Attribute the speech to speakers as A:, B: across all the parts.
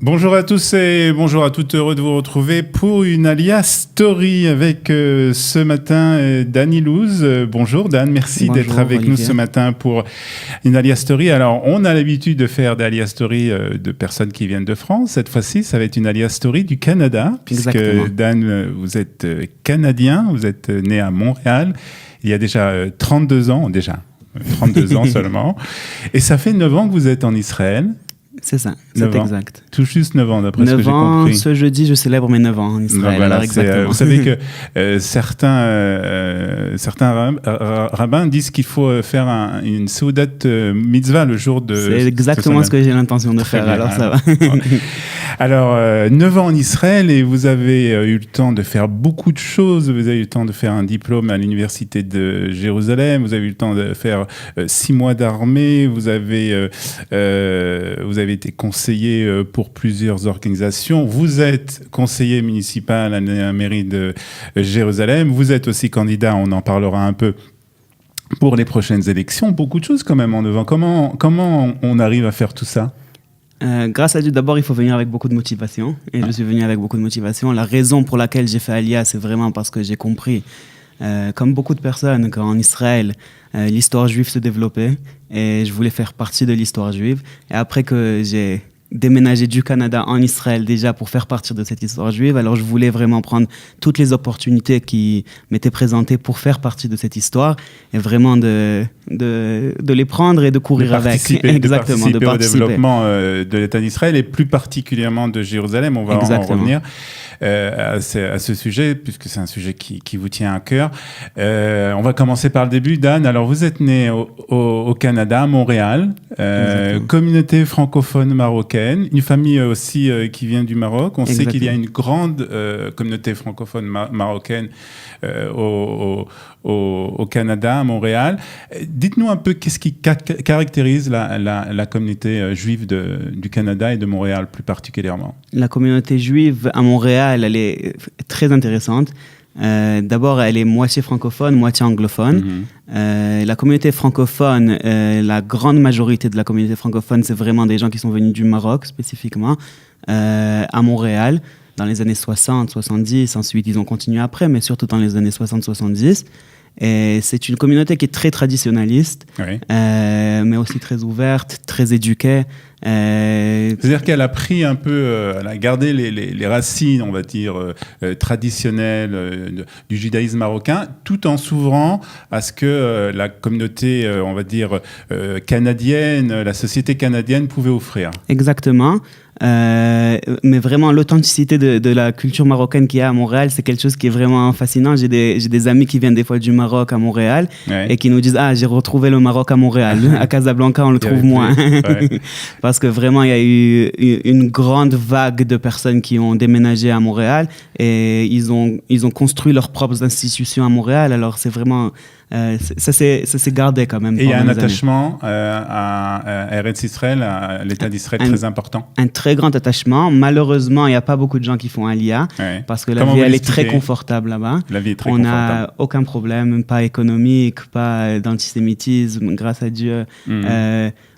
A: Bonjour à tous et bonjour à toutes, heureux de vous retrouver pour une Alia Story avec ce matin Dan Ilouz. Bonjour Dan, merci d'être avec Olivier. Nous ce matin pour une Alia Story. Alors on a l'habitude de faire des Alia Story de personnes qui viennent de France. Cette fois-ci, ça va être une Alia Story du Canada, puisque Exactement. Dan, vous êtes canadien, vous êtes né à Montréal il y a déjà 32 ans seulement. Et ça fait 9 ans que vous êtes en Israël.
B: C'est ça, c'est exact.
A: Tout juste 9 ans, d'après ce que j'ai compris. 9 ans,
B: ce jeudi, je célèbre mes 9 ans en Israël.
A: Voilà,
B: alors exactement.
A: Vous savez que certains rabbins disent qu'il faut faire une Seudat mitzvah le jour de...
B: C'est exactement ce que j'ai l'intention de faire, alors ça va.
A: Alors, 9 ans en Israël et vous avez eu le temps de faire beaucoup de choses. Vous avez eu le temps de faire un diplôme à l'université de Jérusalem. Vous avez eu le temps de faire 6 mois d'armée. Vous avez été conseiller pour plusieurs organisations. Vous êtes conseiller municipal à la mairie de Jérusalem. Vous êtes aussi candidat, on en parlera un peu, pour les prochaines élections. Beaucoup de choses quand même en 9 ans. Comment on arrive à faire tout ça ?
B: Grâce à Dieu, d'abord, il faut venir avec beaucoup de motivation. Et je suis venu avec beaucoup de motivation. La raison pour laquelle j'ai fait Alia, c'est vraiment parce que j'ai compris, comme beaucoup de personnes, qu'en Israël, l'histoire juive se développait. Et je voulais faire partie de l'histoire juive. Et après que j'ai déménagé du Canada en Israël déjà pour faire partie de cette histoire juive, alors je voulais vraiment prendre toutes les opportunités qui m'étaient présentées pour faire partie de cette histoire et vraiment de les prendre et de courir avec.
A: Exactement, de participer au développement de l'État d'Israël et plus particulièrement de Jérusalem. On va en revenir à ce sujet puisque c'est un sujet qui vous tient à cœur. On va commencer par le début. Dan, alors vous êtes né au Canada, à Montréal, communauté francophone marocaine. Une famille aussi qui vient du Maroc. On sait qu'il y a une grande communauté francophone marocaine au Canada, à Montréal. Dites-nous un peu qu'est-ce qui caractérise la communauté juive du Canada et de Montréal plus particulièrement.
B: La communauté juive à Montréal, elle est très intéressante. D'abord, elle est moitié francophone, moitié anglophone. La communauté francophone, la grande majorité de la communauté francophone, c'est vraiment des gens qui sont venus du Maroc spécifiquement, à Montréal, dans les années 60, 70. Ensuite, ils ont continué après, mais surtout dans les années 60, 70. Et c'est une communauté qui est très traditionnaliste, mais aussi très ouverte, très éduquée.
A: C'est-à-dire qu'elle a pris un peu, elle a gardé les racines, on va dire, traditionnelles du judaïsme marocain, tout en s'ouvrant à ce que la communauté, on va dire, canadienne, la société canadienne pouvait offrir.
B: Exactement. Mais vraiment, l'authenticité de la culture marocaine qu'il y a à Montréal, c'est quelque chose qui est vraiment fascinant. J'ai des amis qui viennent des fois du Maroc à Montréal et qui nous disent « Ah, j'ai retrouvé le Maroc à Montréal. À Casablanca, on le trouve moins. » Parce que vraiment, il y a eu une grande vague de personnes qui ont déménagé à Montréal et ils ont construit leurs propres institutions à Montréal. Alors, c'est vraiment... ça s'est gardé quand même.
A: Et il y a un attachement à Eretz Israël, à l'État d'Israël, très important.
B: Un très grand attachement. Malheureusement, il n'y a pas beaucoup de gens qui font Alia parce que la vie, elle est très confortable là-bas.
A: La vie est très confortable.
B: On n'a aucun problème, pas économique, pas d'antisémitisme, grâce à Dieu.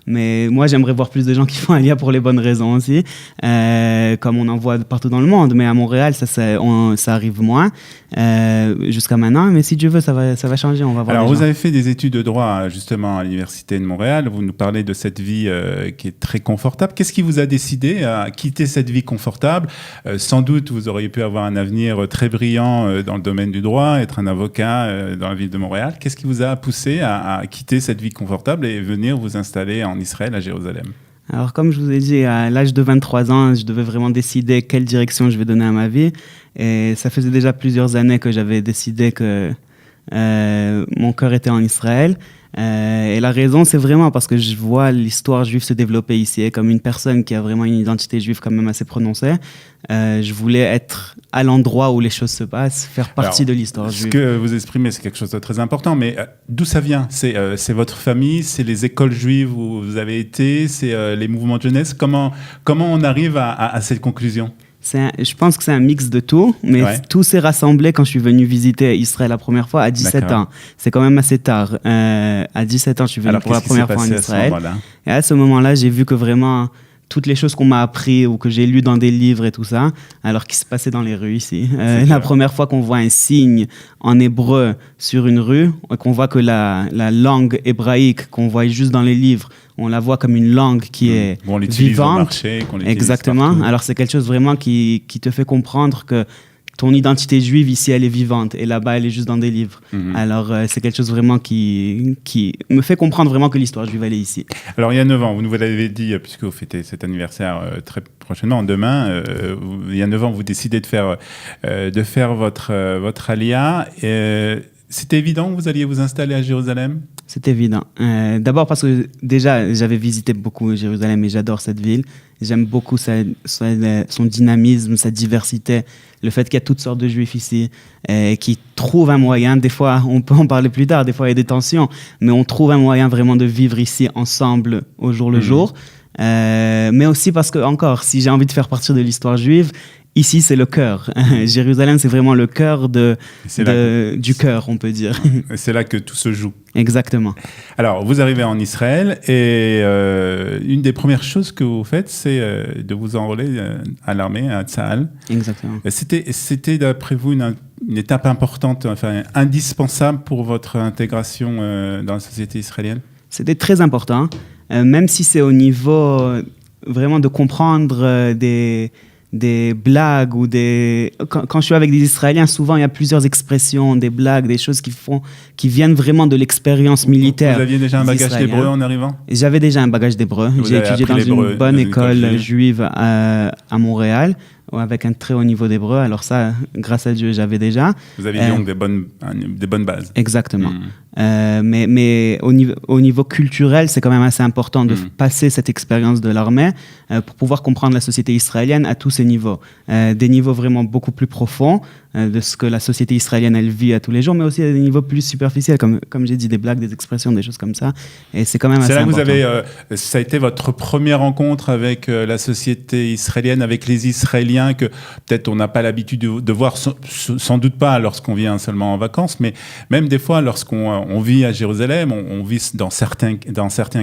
B: Mais moi, j'aimerais voir plus de gens qui font Alia pour les bonnes raisons aussi, comme on en voit partout dans le monde. Mais à Montréal, ça arrive moins jusqu'à maintenant. Mais si Dieu veut, ça va changer. On va voir.
A: Alors, vous avez fait des études de droit justement à l'Université de Montréal. Vous nous parlez de cette vie qui est très confortable. Qu'est-ce qui vous a décidé à quitter cette vie confortable ? Sans doute, vous auriez pu avoir un avenir très brillant dans le domaine du droit, être un avocat dans la ville de Montréal. Qu'est-ce qui vous a poussé à quitter cette vie confortable et venir vous installer en Israël, à Jérusalem?
B: Alors, comme je vous ai dit, à l'âge de 23 ans, je devais vraiment décider quelle direction je vais donner à ma vie. Et ça faisait déjà plusieurs années que j'avais décidé que mon cœur était en Israël. Et la raison, c'est vraiment parce que je vois l'histoire juive se développer ici. Et comme une personne qui a vraiment une identité juive quand même assez prononcée, je voulais être à l'endroit où les choses se passent, faire partie de l'histoire juive.
A: Ce que vous exprimez, c'est quelque chose de très important, mais d'où ça vient ? C'est votre famille, c'est les écoles juives où vous avez été, c'est les mouvements de jeunesse. Comment on arrive à cette conclusion ?
B: Je pense que c'est un mix de tout, mais tout s'est rassemblé quand je suis venu visiter Israël la première fois à 17 ans. C'est quand même assez tard. À 17 ans, je suis venu pour la première fois en Israël. Et à ce moment-là, j'ai vu que vraiment toutes les choses qu'on m'a appris ou que j'ai lues dans des livres et tout ça, alors qui se passaient dans les rues ici. La première fois qu'on voit un signe en hébreu sur une rue, qu'on voit que la langue hébraïque qu'on voit juste dans les livres, on la voit comme une langue qui est
A: on l'utilise
B: vivante.
A: au marché, qu'on l'utilise
B: Exactement.
A: partout.
B: Alors c'est quelque chose vraiment qui te fait comprendre que ton identité juive ici, elle est vivante et là-bas, elle est juste dans des livres. Alors, c'est quelque chose vraiment qui me fait comprendre vraiment que l'histoire juive, elle est ici.
A: Alors, il y a 9 ans, vous nous l'avez dit, puisque vous fêtez cet anniversaire très prochainement, demain, il y a 9 ans, vous décidez de faire votre alia. C'était évident que vous alliez vous installer à Jérusalem ?
B: C'est évident. D'abord parce que déjà, j'avais visité beaucoup Jérusalem et j'adore cette ville. J'aime beaucoup son dynamisme, sa diversité, le fait qu'il y a toutes sortes de juifs ici qui trouvent un moyen. Des fois, on peut en parler plus tard, des fois il y a des tensions, mais on trouve un moyen vraiment de vivre ici ensemble au jour le jour. Mais aussi parce que, encore, si j'ai envie de faire partie de l'histoire juive, ici, c'est le cœur. Jérusalem, c'est vraiment le cœur du cœur, on peut dire.
A: C'est là que tout se joue.
B: Exactement.
A: Alors, vous arrivez en Israël et une des premières choses que vous faites, c'est de vous enrôler à l'armée, à Tsahal.
B: Exactement.
A: C'était d'après vous, une étape importante, enfin indispensable pour votre intégration dans la société israélienne ?
B: C'était très important, même si c'est au niveau vraiment de comprendre des blagues ou quand je suis avec des Israéliens, souvent il y a plusieurs expressions, des blagues, des choses qui viennent vraiment de l'expérience militaire.
A: Vous aviez déjà un bagage d'hébreu en arrivant ?
B: J'avais déjà un bagage d'hébreu. J'ai étudié dans une bonne école juive à Montréal, avec un très haut niveau d'hébreu. Alors ça, grâce à Dieu, j'avais déjà.
A: Vous aviez donc des bonnes bases.
B: Exactement. Mais au niveau culturel, c'est quand même assez important de passer cette expérience de l'armée pour pouvoir comprendre la société israélienne à tous ces niveaux. Des niveaux vraiment beaucoup plus profonds de ce que la société israélienne, elle vit à tous les jours, mais aussi à des niveaux plus superficiels, comme j'ai dit, des blagues, des expressions, des choses comme ça. Et c'est quand même assez important.
A: C'est là que ça a été votre première rencontre avec la société israélienne, avec les Israéliens, que peut-être on n'a pas l'habitude de voir, sans doute pas lorsqu'on vient seulement en vacances, mais même des fois lorsqu'on vit à Jérusalem, on vit dans certains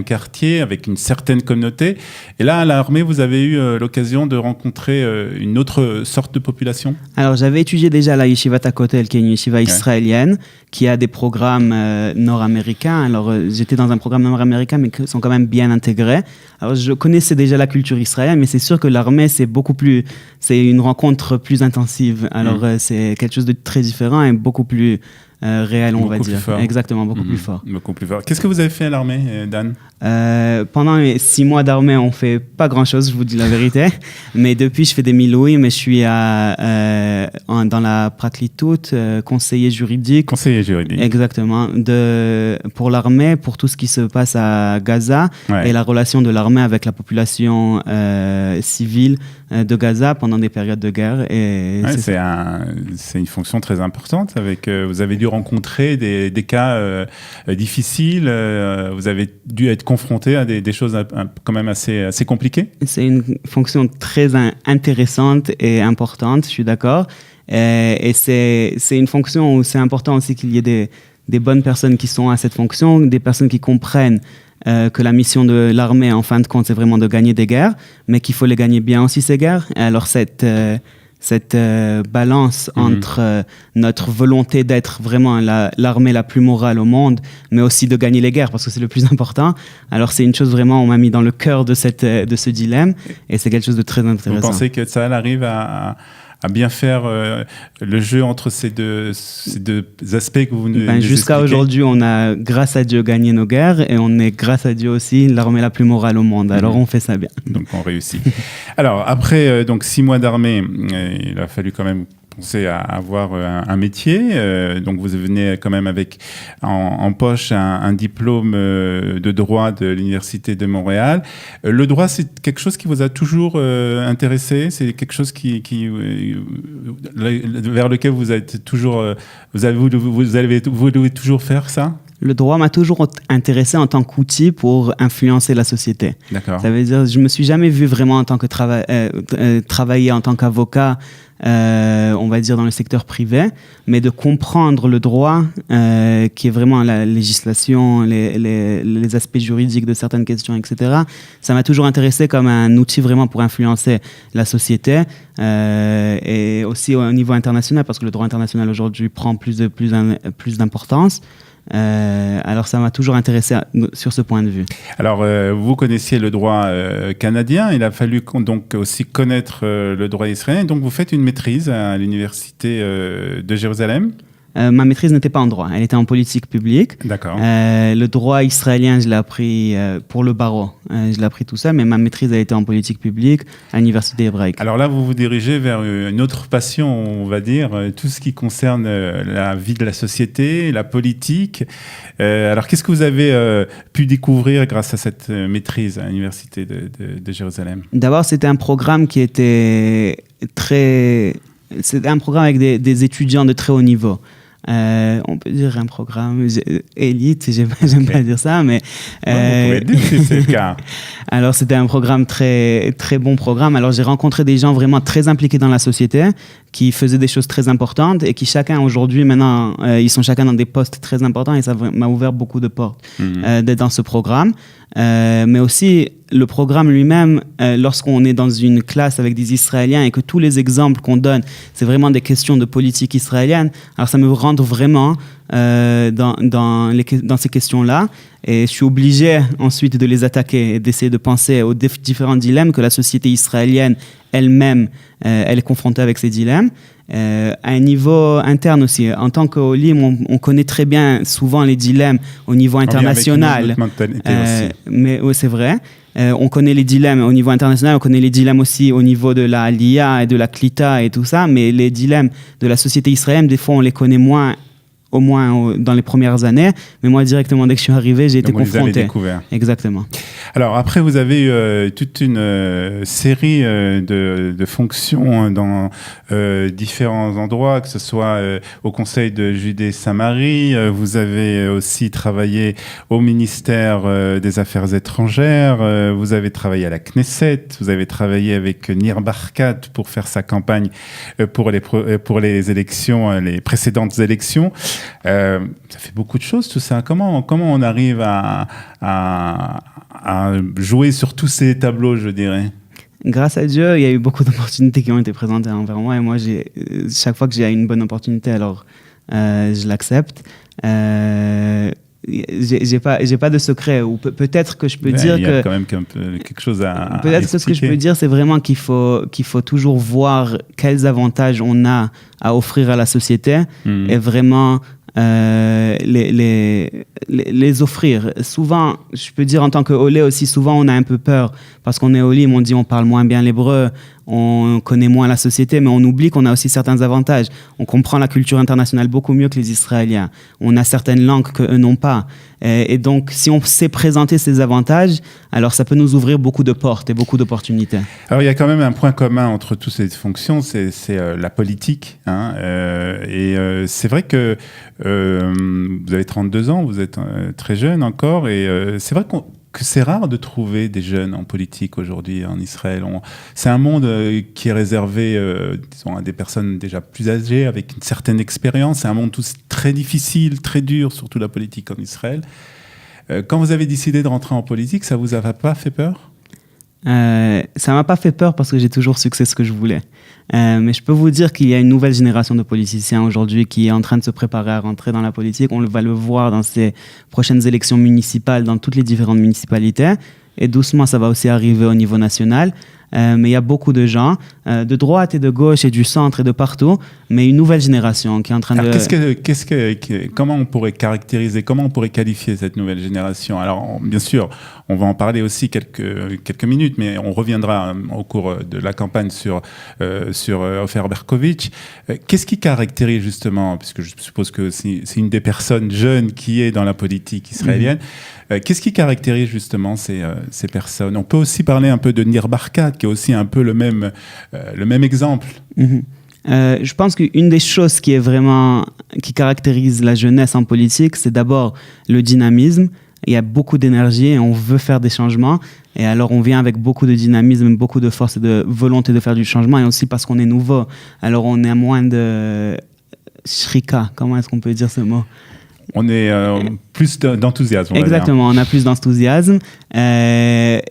A: quartiers avec une certaine communauté. Et là, à l'armée, vous avez eu l'occasion de rencontrer une autre sorte de population ?
B: Alors, j'avais étudié déjà à la Yeshivat Hakotel, qui est une yeshiva israélienne, qui a des programmes nord-américains. Alors, j'étais dans un programme nord-américain, mais qui sont quand même bien intégrés. Alors, je connaissais déjà la culture israélienne, mais c'est sûr que l'armée, c'est une rencontre plus intensive. Alors, c'est quelque chose de très différent et beaucoup plus réel, on va dire.
A: Fort.
B: Exactement, beaucoup plus fort.
A: Beaucoup plus fort. Qu'est-ce que vous avez fait à l'armée, Dan ?
B: Pendant les 6 mois d'armée, on fait pas grand-chose, je vous dis la vérité. Mais depuis, je fais des milouïs, mais je suis dans la Praklitout, conseiller juridique.
A: Conseiller juridique.
B: Exactement. Pour l'armée, pour tout ce qui se passe à Gaza et la relation de l'armée avec la population civile de Gaza pendant des périodes de guerre. Et
A: c'est une fonction très importante. Vous avez dû rencontrer des cas difficiles. Vous avez dû être confronté à des choses quand même assez compliquées.
B: C'est une fonction très intéressante et importante, je suis d'accord. Et c'est une fonction où c'est important aussi qu'il y ait des bonnes personnes qui sont à cette fonction, des personnes qui comprennent que la mission de l'armée, en fin de compte, c'est vraiment de gagner des guerres, mais qu'il faut les gagner bien aussi, ces guerres. Et alors cette balance entre notre volonté d'être vraiment l'armée la plus morale au monde, mais aussi de gagner les guerres, parce que c'est le plus important. Alors c'est une chose vraiment, on m'a mis dans le cœur de ce dilemme, et c'est quelque chose de très intéressant.
A: Vous pensez que Tsahal arrive à bien faire le jeu entre ces deux aspects que vous nous expliquez ?
B: Jusqu'à aujourd'hui, on a, grâce à Dieu, gagné nos guerres, et on est, grâce à Dieu aussi, l'armée la plus morale au monde. Alors on fait ça bien.
A: Donc on réussit. Alors après 6 mois d'armée, il a fallu quand même penser à avoir un métier. Donc vous venez quand même avec en poche un diplôme de droit de l'Université de Montréal. Le droit, c'est quelque chose qui vous a toujours intéressé ? C'est quelque chose vers lequel vous êtes toujours... vous avez voulu toujours faire ça ?
B: Le droit m'a toujours intéressé en tant qu'outil pour influencer la société.
A: D'accord.
B: Ça veut dire, je me suis jamais vu vraiment en tant que travailler en tant qu'avocat, on va dire dans le secteur privé, mais de comprendre le droit, qui est vraiment la législation, les aspects juridiques de certaines questions, etc. Ça m'a toujours intéressé comme un outil vraiment pour influencer la société, et aussi au niveau international, parce que le droit international aujourd'hui prend plus d'importance. Alors ça m'a toujours intéressé sur ce point de vue.
A: Alors vous connaissiez le droit canadien, il a fallu donc aussi connaître le droit israélien, donc vous faites une maîtrise à l'université de Jérusalem.
B: Ma maîtrise n'était pas en droit, elle était en politique publique.
A: D'accord.
B: Le droit israélien, je l'ai appris pour le barreau. Je l'ai appris tout seul, mais ma maîtrise a été en politique publique à l'université hébraïque.
A: Alors là, vous vous dirigez vers une autre passion, on va dire, tout ce qui concerne la vie de la société, la politique. Alors qu'est-ce que vous avez pu découvrir grâce à cette maîtrise à l'université de Jérusalem?
B: D'abord, c'était un programme qui était c'était un programme avec des étudiants de très haut niveau. On peut dire un programme élite, j'aime pas dire ça, mais...
A: vous pouvez dire si c'est le cas.
B: Alors, c'était un programme très, très bon programme. Alors, j'ai rencontré des gens vraiment très impliqués dans la société, qui faisaient des choses très importantes et qui chacun, aujourd'hui, maintenant, ils sont chacun dans des postes très importants et ça m'a ouvert beaucoup de portes d'être dans ce programme. Mais aussi, le programme lui-même, lorsqu'on est dans une classe avec des Israéliens et que tous les exemples qu'on donne, c'est vraiment des questions de politique israélienne, alors ça me rentre vraiment dans ces questions-là. Et je suis obligé ensuite de les attaquer et d'essayer de penser aux différents dilemmes que la société israélienne elle-même, elle est confrontée avec ces dilemmes. À un niveau interne aussi. En tant qu'Olim, on connaît très bien souvent les dilemmes au niveau international.
A: Avec une autre mentalité aussi.
B: Mais oui, c'est vrai. On connaît les dilemmes au niveau international, on connaît les dilemmes aussi au niveau de la Aliyah et de la Klita et tout ça, mais les dilemmes de la société israélienne, des fois, on les connaît moins, au moins dans les premières années. Mais moi, directement, dès que je suis arrivé, j'ai été confronté.
A: Vous les avez découverts.
B: Exactement.
A: Alors, après, vous avez eu toute une série de fonctions dans différents endroits, que ce soit au Conseil de Judée-Samarie. Vous avez aussi travaillé au ministère des Affaires étrangères. Vous avez travaillé à la Knesset. Vous avez travaillé avec Nir Barkat pour faire sa campagne pour les élections, les précédentes élections. Ça fait beaucoup de choses, tout ça. Comment on arrive à jouer sur tous ces tableaux, je dirais?
B: Grâce à Dieu, il y a eu beaucoup d'opportunités qui ont été présentées envers moi. Et moi, chaque fois que j'ai une bonne opportunité, alors je l'accepte. J'ai pas de secret. Ou peut-être que je peux dire que...
A: Il y a quand même quelque chose à
B: peut-être que ce que je peux dire, c'est vraiment qu'il faut toujours voir quels avantages on a à offrir à la société et vraiment les offrir. Souvent, je peux dire en tant que Olé aussi, souvent on a un peu peur parce qu'on est Olé, on dit on parle moins bien l'hébreu, on connaît moins la société, mais on oublie qu'on a aussi certains avantages. On comprend la culture internationale beaucoup mieux que les Israéliens. On a certaines langues qu'eux n'ont pas. Et donc, si on sait présenter ces avantages, alors ça peut nous ouvrir beaucoup de portes et beaucoup d'opportunités.
A: Alors, il y a quand même un point commun entre toutes ces fonctions, c'est la politique. Et c'est vrai que vous avez 32 ans, vous êtes très jeune encore, et c'est vrai que c'est rare de trouver des jeunes en politique aujourd'hui en Israël. C'est un monde qui est réservé disons, à des personnes déjà plus âgées, avec une certaine expérience. C'est un monde très difficile, très dur, surtout la politique en Israël. Quand vous avez décidé de rentrer en politique, ça vous a pas fait peur ?
B: Ça m'a pas fait peur parce que j'ai toujours su que c'est ce que je voulais. Mais je peux vous dire qu'il y a une nouvelle génération de politiciens aujourd'hui qui est en train de se préparer à rentrer dans la politique. On va le voir dans ces prochaines élections municipales, dans toutes les différentes municipalités. Et doucement, ça va aussi arriver au niveau national. Mais il y a beaucoup de gens, de droite et de gauche et du centre et de partout, mais une nouvelle génération qui est en train de...
A: Comment on pourrait caractériser, comment on pourrait qualifier cette nouvelle génération ? Alors, bien sûr, on va en parler aussi quelques minutes, mais on reviendra au cours de la campagne sur Ofer Berkovitch. Qu'est-ce qui caractérise justement, puisque je suppose que c'est une des personnes jeunes qui est dans la politique israélienne, qu'est-ce qui caractérise justement ces personnes ? On peut aussi parler un peu de Nir Barkat, qui est aussi un peu le même exemple.
B: Je pense qu'une des choses qui caractérise la jeunesse en politique, c'est d'abord le dynamisme. Il y a beaucoup d'énergie et on veut faire des changements. Et alors, on vient avec beaucoup de dynamisme, beaucoup de force et de volonté de faire du changement. Et aussi parce qu'on est nouveau. Alors, on est moins de shrika. Comment est-ce qu'on peut dire ce mot?
A: On est plus d'enthousiasme.
B: Exactement, on a plus d'enthousiasme. Mais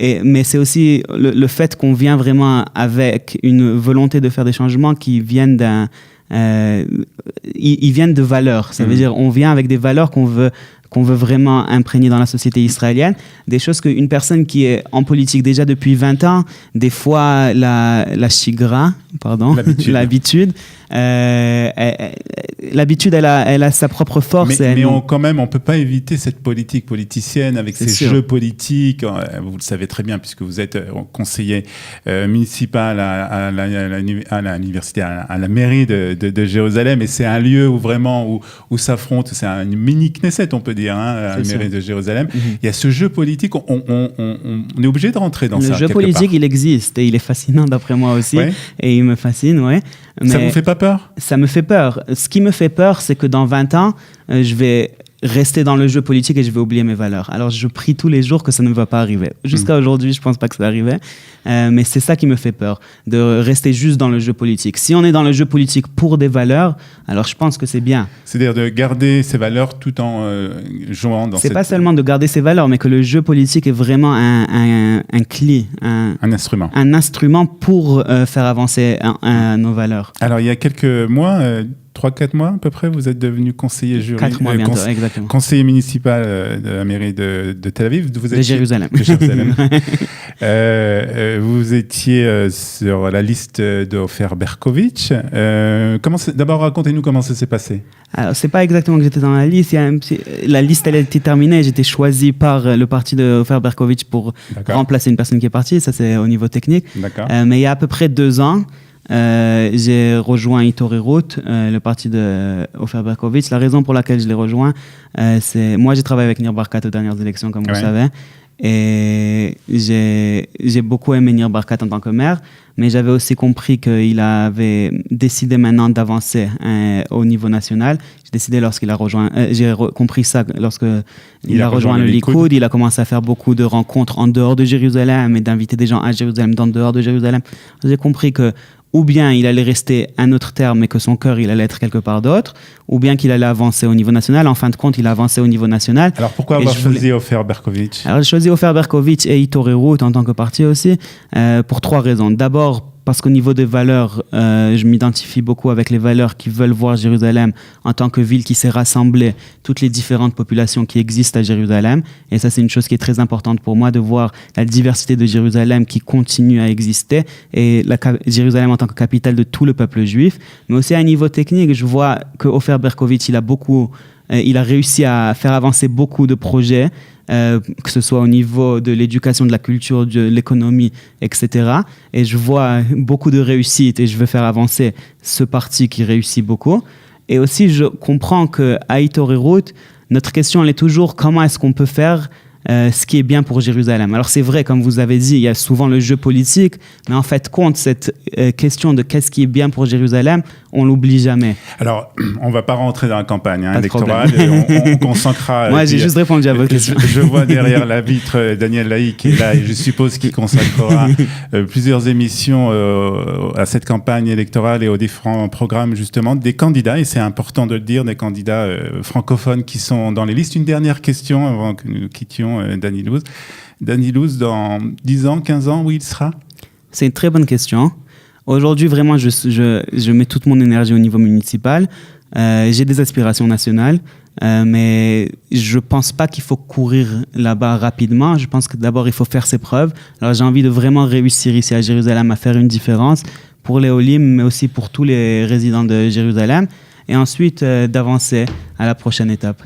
B: c'est aussi le fait qu'on vient vraiment avec une volonté de faire des changements qui viennent ils viennent de valeurs. Ça veut dire on vient avec des valeurs qu'on veut vraiment imprégner dans la société israélienne. Des choses qu'une personne qui est en politique déjà depuis 20 ans, des fois la shigra, l'habitude, elle a sa propre force.
A: Mais on peut pas éviter cette politique politicienne avec ces jeux politiques. Vous le savez très bien puisque vous êtes conseiller municipal à l'université, à la mairie de Jérusalem, et c'est un lieu où vraiment où s'affrontent, c'est un mini Knesset, on peut dire, à la mairie de Jérusalem. Il y a ce jeu politique, on est obligé de rentrer dans ça.
B: Le jeu politique, il existe et il est fascinant d'après moi aussi, et il me fascine, ouais.
A: Ça vous fait pas peur?
B: Ça me fait peur. Ce qui me fait peur, c'est que dans 20 ans, je vais rester dans le jeu politique et je vais oublier mes valeurs. Alors, je prie tous les jours que ça ne va pas arriver. Jusqu'à aujourd'hui, je pense pas que ça arrivait. Mais c'est ça qui me fait peur, de rester juste dans le jeu politique. Si on est dans le jeu politique pour des valeurs, alors je pense que c'est bien.
A: C'est-à-dire de garder ces valeurs tout en jouant dans
B: pas seulement de garder ces valeurs, mais que le jeu politique est vraiment un clé,
A: un instrument.
B: Un instrument pour faire avancer nos valeurs.
A: Alors, il y a quelques mois... 3-4 mois à peu près, vous êtes devenu conseiller juridique.
B: 4 mois bientôt, exactement.
A: Conseiller municipal de la mairie de Tel Aviv.
B: De Jérusalem.
A: Vous étiez sur la liste de Ofer Berkovitch. D'abord, racontez-nous comment ça s'est passé.
B: Alors, c'est pas exactement que j'étais dans la liste. La liste, elle a été terminée. J'étais choisi par le parti de Ofer Berkovitch pour remplacer une personne qui est partie. Ça, c'est au niveau technique. Mais il y a à peu près 2 ans, j'ai rejoint Itorerut, le parti de Ofer Berkovitch. La raison pour laquelle je l'ai rejoint, c'est... Moi, j'ai travaillé avec Nir Barkat aux dernières élections, comme vous savez. Et j'ai beaucoup aimé Nir Barkat en tant que maire, mais j'avais aussi compris qu'il avait décidé maintenant d'avancer au niveau national. J'ai compris ça lorsque il a rejoint le Likoud. Il a commencé à faire beaucoup de rencontres en dehors de Jérusalem et d'inviter des gens à Jérusalem, en dehors de Jérusalem. J'ai compris que ou bien il allait rester un autre terme, mais que son cœur, il allait être quelque part d'autre, ou bien qu'il allait avancer au niveau national. En fin de compte, il a avancé au niveau national.
A: Alors, pourquoi avoir choisi Ofer Berkovitch?
B: Alors, j'ai choisi Ofer Berkovitch et Itorerut en tant que parti aussi, pour 3 raisons. D'abord, parce qu'au niveau des valeurs, je m'identifie beaucoup avec les valeurs qui veulent voir Jérusalem en tant que ville qui s'est rassemblée, toutes les différentes populations qui existent à Jérusalem. Et ça, c'est une chose qui est très importante pour moi, de voir la diversité de Jérusalem qui continue à exister, et Jérusalem en tant que capitale de tout le peuple juif. Mais aussi à un niveau technique, je vois que Ofer Berkovitch, il a réussi à faire avancer beaucoup de projets, que ce soit au niveau de l'éducation, de la culture, de l'économie, etc. Et je vois beaucoup de réussite et je veux faire avancer ce parti qui réussit beaucoup. Et aussi, je comprends qu'à Itorerut, notre question, elle est toujours comment est-ce qu'on peut faire ce qui est bien pour Jérusalem. Alors c'est vrai, comme vous avez dit, il y a souvent le jeu politique, mais en fait, cette question de qu'est-ce qui est bien pour Jérusalem, on l'oublie jamais.
A: Alors, on ne va pas rentrer dans la campagne électorale, on consacrera...
B: Moi, j'ai juste répondu à votre question.
A: Je vois derrière la vitre Daniel Laïc qui est là, et je suppose qu'il consacrera plusieurs émissions à cette campagne électorale et aux différents programmes, justement, des candidats, et c'est important de le dire, des candidats francophones qui sont dans les listes. Une dernière question avant que nous quittions Danny Louz. Danny Louz, dans 10 ans, 15 ans, où il sera?
B: C'est une très bonne question. Aujourd'hui, vraiment, je mets toute mon énergie au niveau municipal. J'ai des aspirations nationales, mais je ne pense pas qu'il faut courir là-bas rapidement. Je pense que d'abord, il faut faire ses preuves. Alors, j'ai envie de vraiment réussir ici à Jérusalem à faire une différence pour les Olim, mais aussi pour tous les résidents de Jérusalem. Et ensuite, d'avancer à la prochaine étape.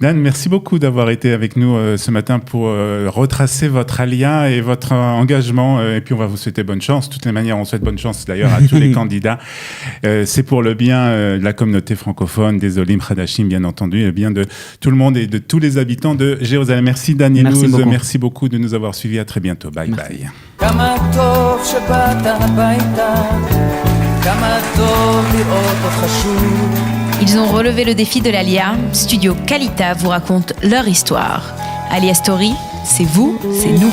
A: Dan, merci beaucoup d'avoir été avec nous ce matin pour retracer votre alia et votre engagement. Et puis, on va vous souhaiter bonne chance. De toutes les manières, on souhaite bonne chance d'ailleurs à tous les candidats. C'est pour le bien de la communauté francophone, des Olim Hadashim, bien entendu, et le bien de tout le monde et de tous les habitants de Jérusalem. Merci, Danny Louz. Merci beaucoup de nous avoir suivis. À très bientôt. Bye bye.
C: Ils ont relevé le défi de l'Alia. Studio Kalita vous raconte leur histoire. Alia Story, c'est vous, c'est nous.